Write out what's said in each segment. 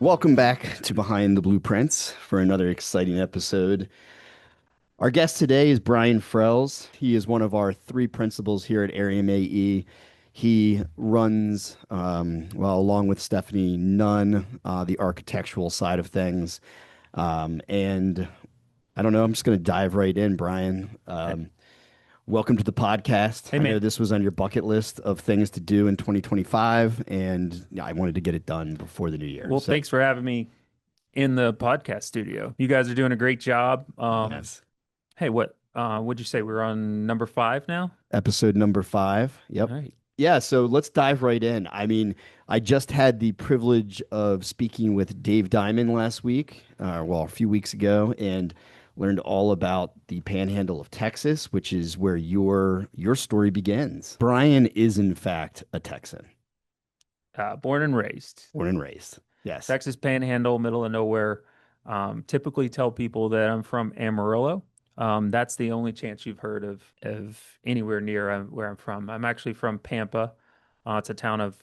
Welcome back to Behind the Blueprints for another exciting episode. Our guest today is Brian Frels. He is one of our three principals here at Arium AE. He runs, along with Stephanie Nunn, the architectural side of things. And I don't know, I'm just going to dive right in, Brian. Welcome to the podcast. Hey I know man. this was on your bucket list of things to do in 2025, and I wanted to get it done before the new year. Well, So, thanks for having me in the podcast studio. You guys are doing a great job. yes. Hey, would you say we're on number five now? Episode number 5. All Yep. right. Yeah, so let's dive right in. I mean, I just had the privilege of speaking with Dave Diamond last week, a few weeks ago, and learned all about the panhandle of Texas, which is where your story begins. Brian is in fact a Texan, Born and raised. born and raised. Yes. Texas Panhandle, middle of nowhere. Typically tell people that I'm from Amarillo. That's the only chance you've heard of anywhere near where I'm from. I'm actually from Pampa. It's a town of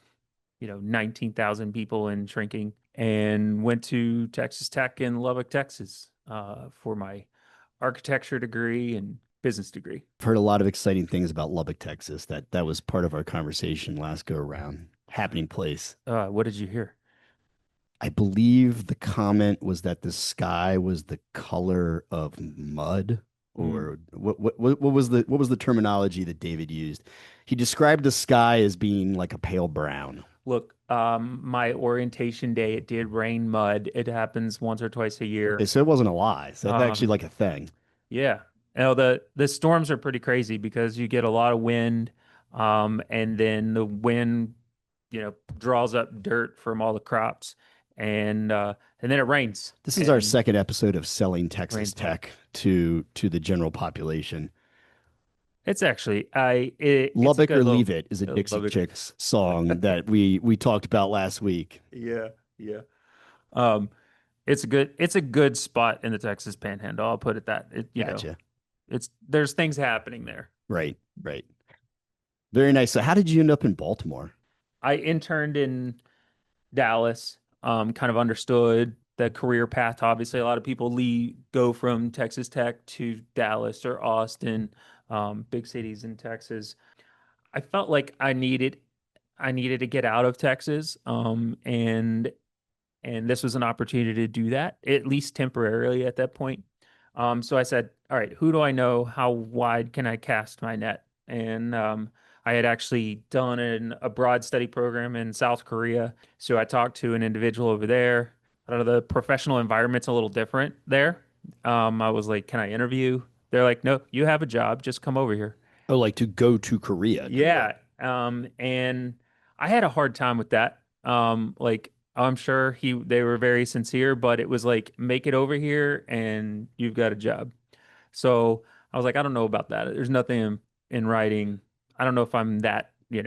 19,000 people and shrinking, and went to Texas Tech in Lubbock, Texas, for my architecture degree and business degree. I've heard a lot of exciting things about Lubbock, Texas. That was part of our conversation last go around. Happening place. What did you hear? I believe the comment was that the sky was the color of mud, Mm. or what was the terminology that David used? He described the sky as being like a pale brown. Look, my orientation day, it did rain mud. It happens once or twice a Okay, year. so it wasn't a lie. So it's actually Um, like a thing. yeah. The storms are pretty crazy because you get a lot of wind, and then the wind, draws up dirt from all the crops, and then it rains This is our and second episode of selling Texas rains hard. Tech to the general population. It's actually it's a Lubbock good or little Leave It is a Dixie love it. Chicks song that we talked about last week. Yeah, yeah. Um, it's a good spot in the Texas Panhandle. I'll put it that. Gotcha. It's there's things happening there. Right, right. Very nice. So how did you end up in Baltimore? I interned in Dallas, kind of understood the career path. Obviously, a lot of people go from Texas Tech to Dallas or Austin, big cities in Texas. I felt like I needed to get out of Texas, and this was an opportunity to do that, at least temporarily at that point. So I said, all right, who do I know? How wide can I cast my net? And I had actually done an abroad study program in South Korea. So I talked to an individual over there. I don't know, the professional environment's a little different there. I was like, can I interview? They're like, no, you have a job. Just come over here. Oh, like to go to Korea. Yeah. And I had a hard time with that. Like I'm sure they were very sincere, but it was like, make it over here and you've got a job. So I was like, I don't know about that. There's nothing in writing. I don't know if I'm that, very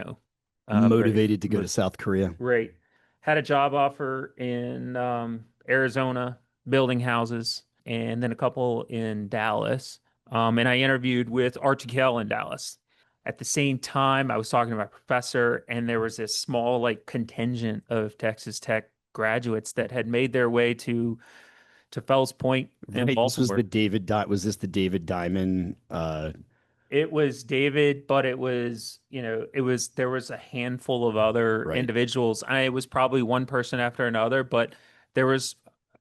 Motivated to go to South Korea. great. Had a job offer in Arizona, building houses, and then a couple in Dallas. And I interviewed with RTKL in Dallas. At the same time, I was talking to my professor, and there was this small, like, contingent of Texas Tech graduates that had made their way to Fells Point in Right. This was Baltimore. was this the David Diamond It was David, but there was a handful of other right. individuals. It was probably one person after another, but there was,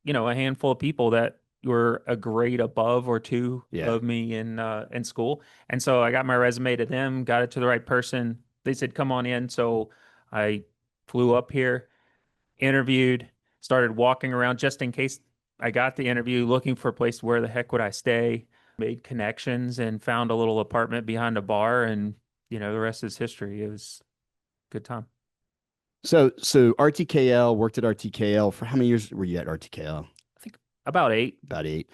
a handful of people that were a grade above or two Yeah. of me in school. And so I got my resume to them, got it to the right person. They said, come on in. So I flew up here, interviewed, started walking around just in case I got the interview, looking for a place where the heck would I stay, made connections and found a little apartment behind a bar, and the rest is history. It was a good time. So RTKL, worked at RTKL for how many years were you at RTKL? I think about 8. About 8.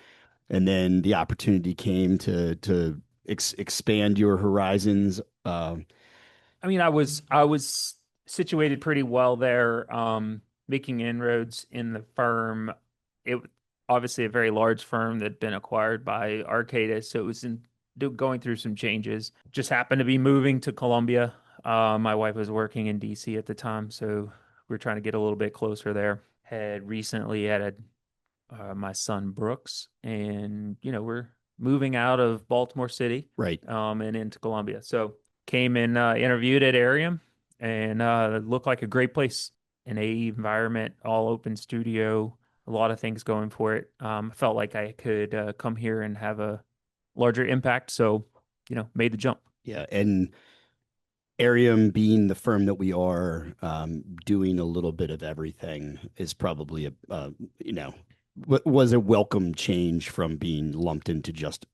And then the opportunity came to expand your horizons. I mean, I was situated pretty well there, making inroads in the firm. It obviously a very large firm that had been acquired by Arcadis, so it was going through some changes. Just happened to be moving to Columbia. My wife was working in DC at the time, so we are trying to get a little bit closer there. had recently added my son Brooks, and we're moving out of Baltimore City Right. and into Columbia. So came and interviewed at Arium, and it looked like a great place. An AE environment, all open studio, a lot of things going for it. Felt like I could come here and have a larger impact, so made the jump. Yeah. And Arium being the firm that we are, doing a little bit of everything is probably you know, was a welcome change from being lumped into just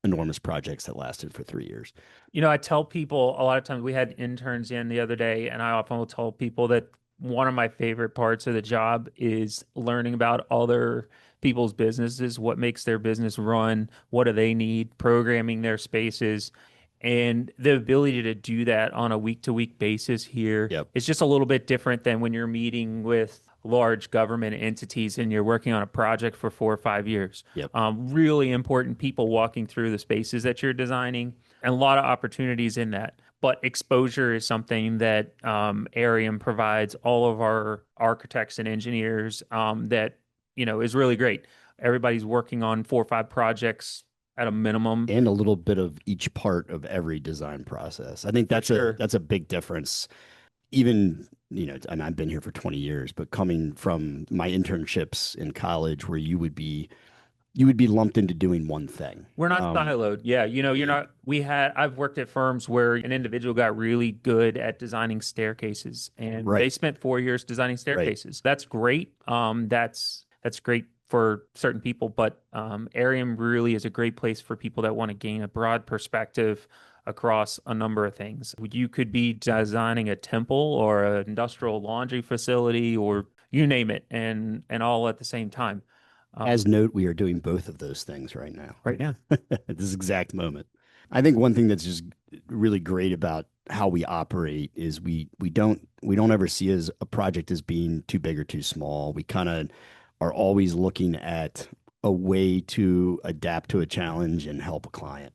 enormous projects that lasted for 3 years. I tell people a lot of times we had interns in the other day, and I often will tell people that one of my favorite parts of the job is learning about other people's businesses, what makes their business run, what do they need, programming their spaces. And the ability to do that on a week to week basis here Yep. is just a little bit different than when you're meeting with large government entities and you're working on a project for 4 or 5 years. Yep. Really important people walking through the spaces that you're designing and a lot of opportunities in that. But exposure is something that Arium provides all of our architects and engineers that is really great. Everybody's working on 4 or 5 projects at a minimum. And a little bit of each part of every design process. I think For sure. that's a big difference. Even, and I've been here for 20 years, but coming from my internships in college where you would be lumped into doing one thing. We're not siloed. Yeah, you're not. I've worked at firms where an individual got really good at designing staircases, and they Right. spent 4 years designing Right. staircases. That's great. That's great for certain people, but Arium really is a great place for people that want to gain a broad perspective across a number of things. You could be designing a temple or an industrial laundry facility, or you name it, and all at the same time. As note, we are doing both of those things right now Right now. at this exact moment. I think one thing that's just really great about how we operate is we don't ever see as a project as being too big or too small. We kind of are always looking at a way to adapt to a challenge and help a client.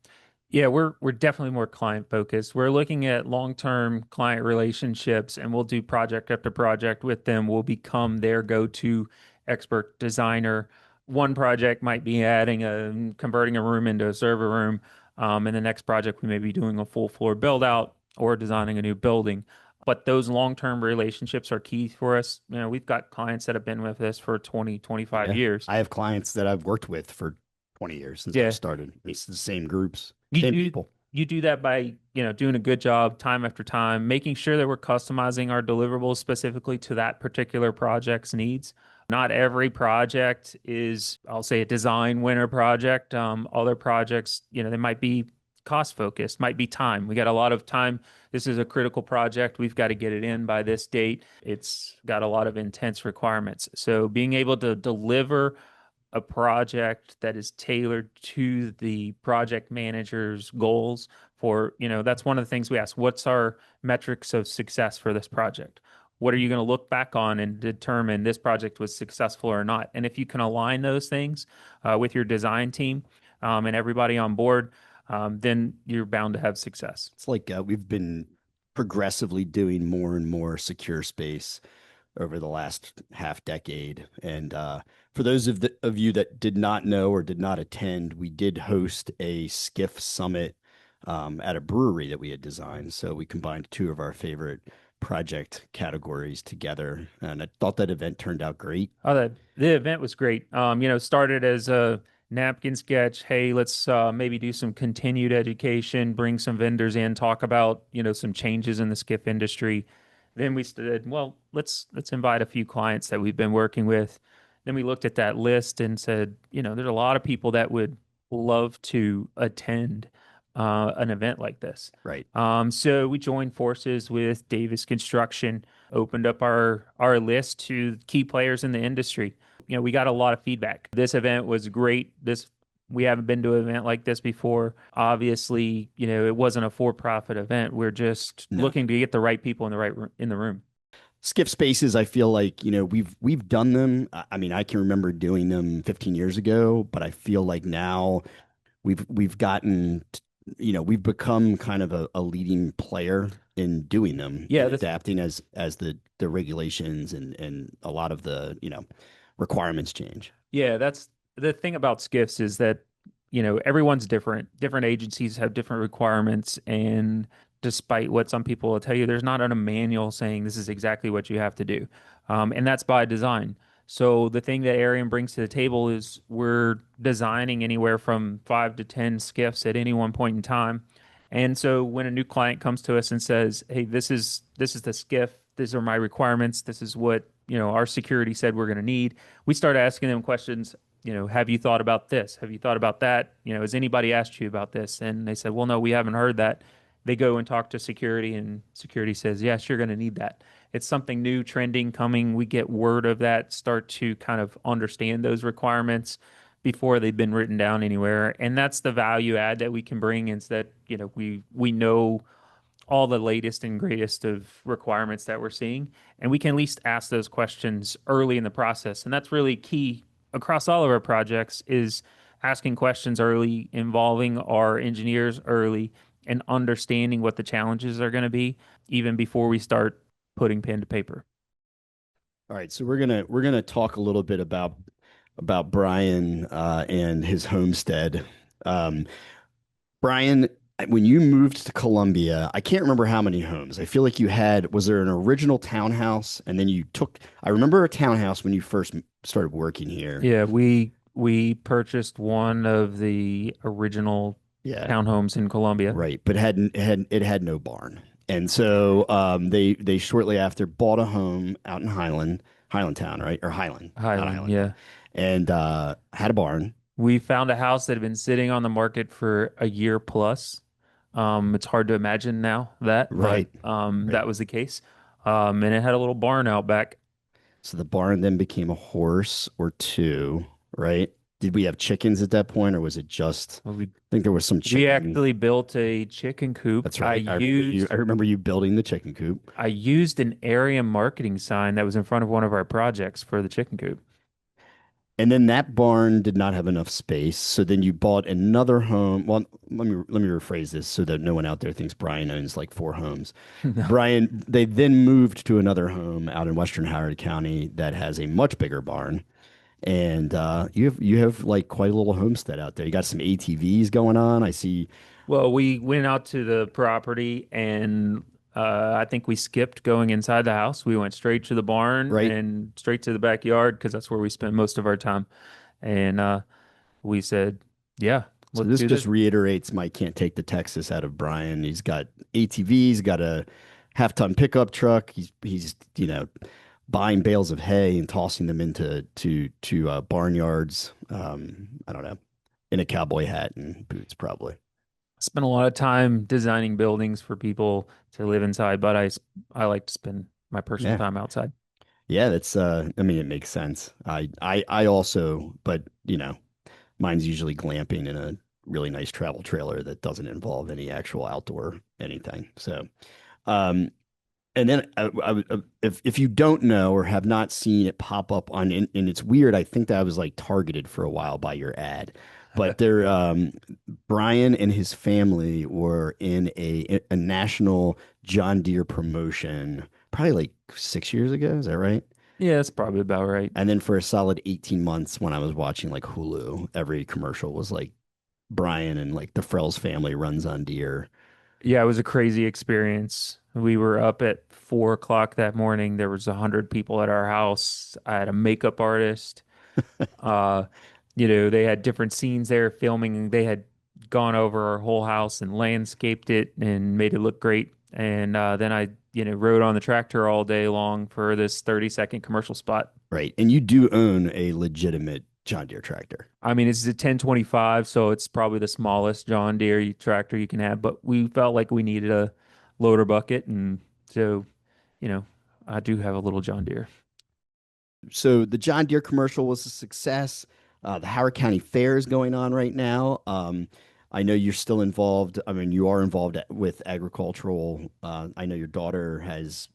Yeah, we're definitely more client focused. We're looking at long-term client relationships, and we'll do project after project with them. We'll become their go-to expert designer. One project might be converting a room into a server room, and the next project we may be doing a full floor build out or designing a new building. But those long-term relationships are key for us. We've got clients that have been with us for 20, 25 Yeah. years. I have clients that I've worked with for 20 years since I Yeah. started. It's the same groups, You same do people. you do that by, doing a good job time after time, making sure that we're customizing our deliverables specifically to that particular project's needs. Not every project is, I'll say, a design winner project. Other projects, they might be cost focused, might be time. We got a lot of time. This is a critical project. We've got to get it in by this date. It's got a lot of intense requirements. So being able to deliver a project that is tailored to the project manager's goals that's one of the things we ask. What's our metrics of success for this project? What are you going to look back on and determine this project was successful or not? And if you can align those things with your design team and everybody on board, then you're bound to have success. It's like we've been progressively doing more and more secure space over the last half decade. And for those of you that did not know or did not attend, we did host a SCIF summit at a brewery that we had designed. So we combined two of our favorite project categories together, and I thought that event turned out great. Oh, the event was great. Started as a napkin sketch. Hey, let's maybe do some continued education, bring some vendors in, talk about, some changes in the skiff industry. Then we said, well, let's invite a few clients that we've been working with. Then we looked at that list and said, there's a lot of people that would love to attend an event like this. Right. So we joined forces with Davis Construction, opened up our list to key players in the industry. We got a lot of feedback. This event was great. We haven't been to an event like this before. Obviously, it wasn't a for-profit event. We're just No. looking to get the right people in the room. Skip spaces, I feel like, we've done them. I mean, I can remember doing them 15 years ago, but I feel like now we've gotten, we've become kind of a leading player in doing them Yeah, and the adapting as the regulations and a lot of the, requirements change. Yeah, that's the thing about SCIFs is that, everyone's different. Different agencies have different requirements, and despite what some people will tell you, there's not a manual saying this is exactly what you have to do. And that's by design. So the thing that Arium brings to the table is we're designing anywhere from 5 to 10 SCIFs at any one point in time. And so when a new client comes to us and says, "Hey, this is the SCIF. These are my requirements. This is what, our security said we're going to need." We start asking them questions. Have you thought about this? Have you thought about that? Has anybody asked you about this? And they said, well, no, we haven't heard that. They go and talk to security, and security says, yes, you're going to need that. It's something new, trending, coming. We get word of that, start to kind of understand those requirements before they've been written down anywhere. And that's the value add that we can bring is that, we know all the latest and greatest of requirements that we're seeing. And we can at least ask those questions early in the process. And that's really key across all of our projects is asking questions early, involving our engineers early, and understanding what the challenges are going to be even before we start putting pen to paper. All right, so we're gonna talk a little bit about Brian and his homestead. Um, Brian, when you moved to Columbia, I can't remember how many homes. I feel like you had, was there an original townhouse and then you took, I remember a townhouse when you first started working here. Yeah, we purchased one of the original Yeah, townhomes in Columbia. right. But it had no barn. And so they shortly after bought a home out in Highlandtown, right? Or Highland, not Highland, Highlandtown. yeah. And had a barn. We found a house that had been sitting on the market for a year plus. It's hard to imagine now that, but Right. Right. that was the case. And it had a little barn out back. So the barn then became a horse or two, right? Did we have chickens at that point, or was it just? We I think there was some we chicken. actually built a chicken coop. That's right. I remember you. I remember you building the chicken coop, I used an area marketing sign that was in front of one of our projects for the chicken coop. and then that barn did not have enough space. So then you bought another home. Well, let me rephrase this so that no one out there thinks Brian owns like four homes. No. Brian, they then moved to another home out in Western Howard County that has a much bigger barn. And you have like quite a little homestead out there. You got some ATVs going on. I see, Well, we went out to the property and I think we skipped going inside the house. We went straight to the barn right? and straight to the backyard because that's where we spend most of our time. And we said, yeah, So let's this do this. just reiterates my can't take the Texas out of Brian. He's got ATVs, got a half-ton pickup truck. He's buying bales of hay and tossing them into to barnyards. I don't know, in a cowboy hat and boots, probably. Spent a lot of time designing buildings for people to live inside, but I like to spend my personal Yeah, time outside. yeah. That's I mean, it makes sense. I also, but mine's usually glamping in a really nice travel trailer that doesn't involve any actual outdoor anything. So, um, and then if you don't know or have not seen it pop up on, and it's weird, I think that I was like targeted for a while by your ad, but there, Brian and his family were in a national John Deere promotion probably like 6 years ago. Is that right? Yeah, that's probably about right. And then for a solid 18 months when I was watching like Hulu, every commercial was like Brian and like the Frels family runs on deer. Yeah, it was a crazy experience. We were up at 4 o'clock that morning. There was 100 people at our house. I had a makeup artist. Uh, they had different scenes there filming. They had gone over our whole house and landscaped it and made it look great. And then I, rode on the tractor all day long for this 30-second commercial spot. Right. And you do own a legitimate John Deere tractor. I mean, it's a 1025, so it's probably the smallest John Deere tractor you can have, but we felt like we needed a loader bucket, and so, you know, I do have a little John Deere. So the John Deere commercial was a success. The Howard County Fair is going on right now. I know you're still involved. I mean, you are involved with agricultural. I know your daughter has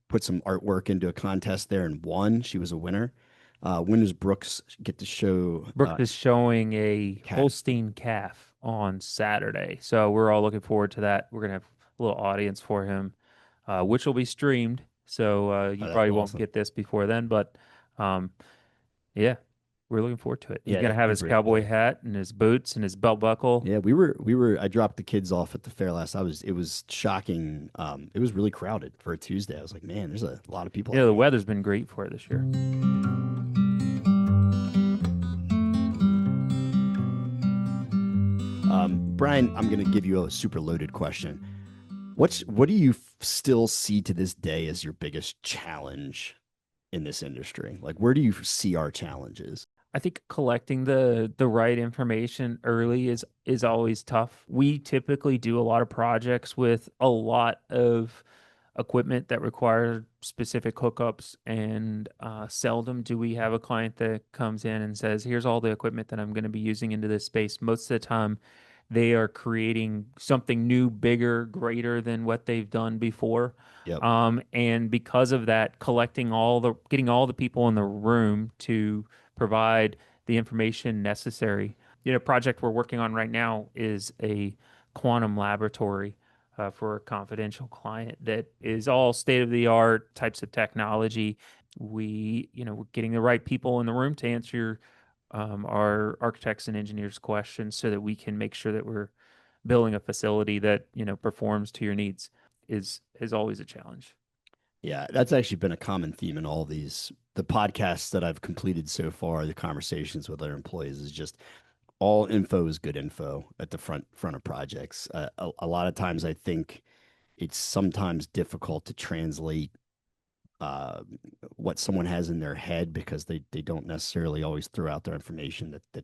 put some artwork into a contest there and won. She was a winner. When does Brooks get to show Brooke is showing a calf? Holstein calf on Saturday, so we're all looking forward to that. We're gonna have a little audience for him. which will be streamed. So you Oh, that's probably won't awesome. get this before then, but um, yeah, we're looking forward to it. He's Yeah, gonna that'd have be his really cowboy cool. hat and his boots and his belt buckle. Yeah, we were I dropped the kids off at the fair last. It was shocking. It was really crowded for a Tuesday. I was like, man, there's a lot of people You know, out the here. weather's been great for it this year. Brian, I'm going to give you a super loaded question. What do you still see to this day as your biggest challenge in this industry? Like, where do you see our challenges? I think collecting the right information early is always tough. We typically do a lot of projects with a lot of equipment that require specific hookups, and seldom do we have a client that comes in and says, "Here's all the equipment that I'm going to be using into this space." Most of the time, they are creating something new, bigger, greater than what they've done before. Yep. And because of that, getting all the people in the room to provide the information necessary. Project we're working on right now is a quantum laboratory for a confidential client that is all state of the art types of technology. We're getting the right people in the room to answer our architects and engineers questions so that we can make sure that we're building a facility that, performs to your needs is always a challenge. Yeah, that's actually been a common theme in all the podcasts that I've completed so far, the conversations with other employees is just all info is good info at the front of projects. A lot of times I think it's sometimes difficult to translate uh, what someone has in their head because they don't necessarily always throw out their information that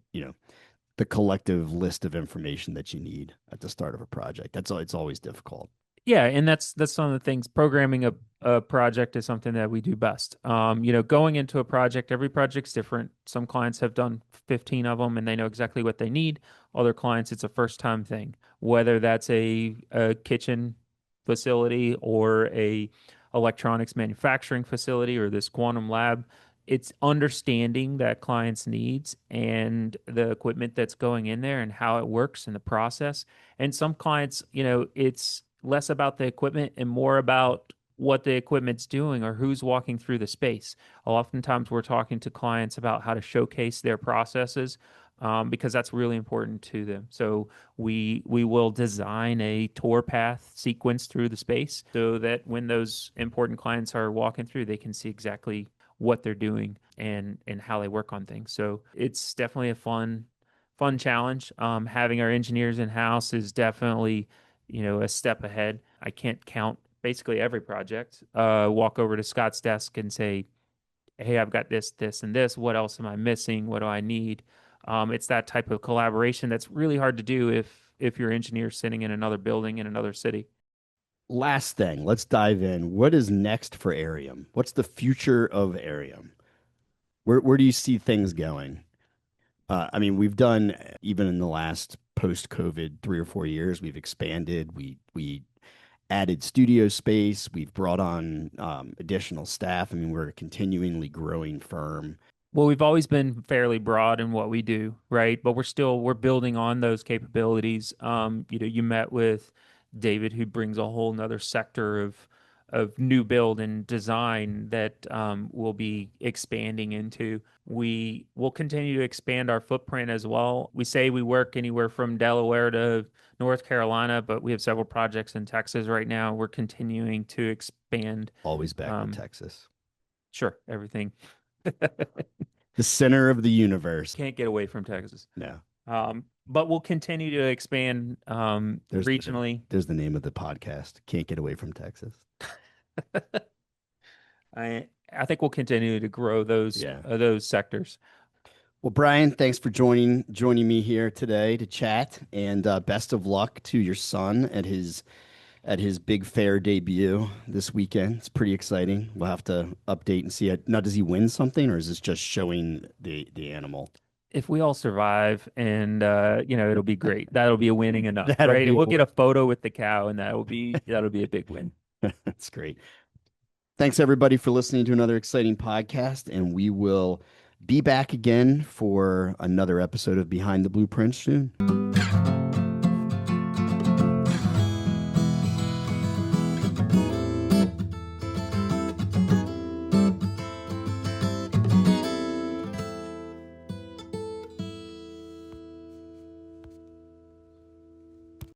the collective list of information that you need at the start of a project. It's always difficult. Yeah, and that's one of the things. Programming a project is something that we do best. Going into a project, every project's different. Some clients have done 15 of them and they know exactly what they need. Other clients, it's a first time thing. Whether that's a kitchen facility or a electronics manufacturing facility or this quantum lab, it's understanding that client's needs and the equipment that's going in there and how it works and the process. And some clients, it's less about the equipment and more about what the equipment's doing or who's walking through the space. Oftentimes, we're talking to clients about how to showcase their processes because that's really important to them. So we will design a tour path sequence through the space so that when those important clients are walking through, they can see exactly what they're doing and how they work on things. So it's definitely a fun challenge. Having our engineers in house is definitely, a step ahead. I can't count basically every project. Walk over to Scott's desk and say, "Hey, I've got this, this, and this. What else am I missing? What do I need?" It's that type of collaboration that's really hard to do if your engineer's sitting in another building in another city. Last thing, let's dive in. What is next for Arium? What's the future of Arium? Where do you see things going? I mean, we've done even in the last post-COVID 3 or 4 years, we've expanded. We added studio space. We've brought on additional staff. I mean, we're a continually growing firm. Well, we've always been fairly broad in what we do, right? But we're building on those capabilities. You met with David, who brings a whole nother sector of new build and design that we'll be expanding into. We will continue to expand our footprint as well. We say we work anywhere from Delaware to North Carolina, but we have several projects in Texas right now. We're continuing to expand. Always back with Um, Texas, sure, everything. the center of the universe. Can't get away from Texas. No, But we'll continue to expand there's regionally. there's the name of the podcast. Can't get away from Texas. I think we'll continue to grow Yeah. those sectors. Well, Brian, thanks for joining me here today to chat, and best of luck to your son at his big fair debut this weekend. It's pretty exciting. We'll have to update and see it. Now, does he win something, or is this just showing the animal? If we all survive, and it'll be great. That'll be a winning enough, That'll right? And be we'll get a photo with the cow, and that'll be a big win. that's great. Thanks everybody for listening to another exciting podcast, and we will be back again for another episode of Behind the Blueprint soon.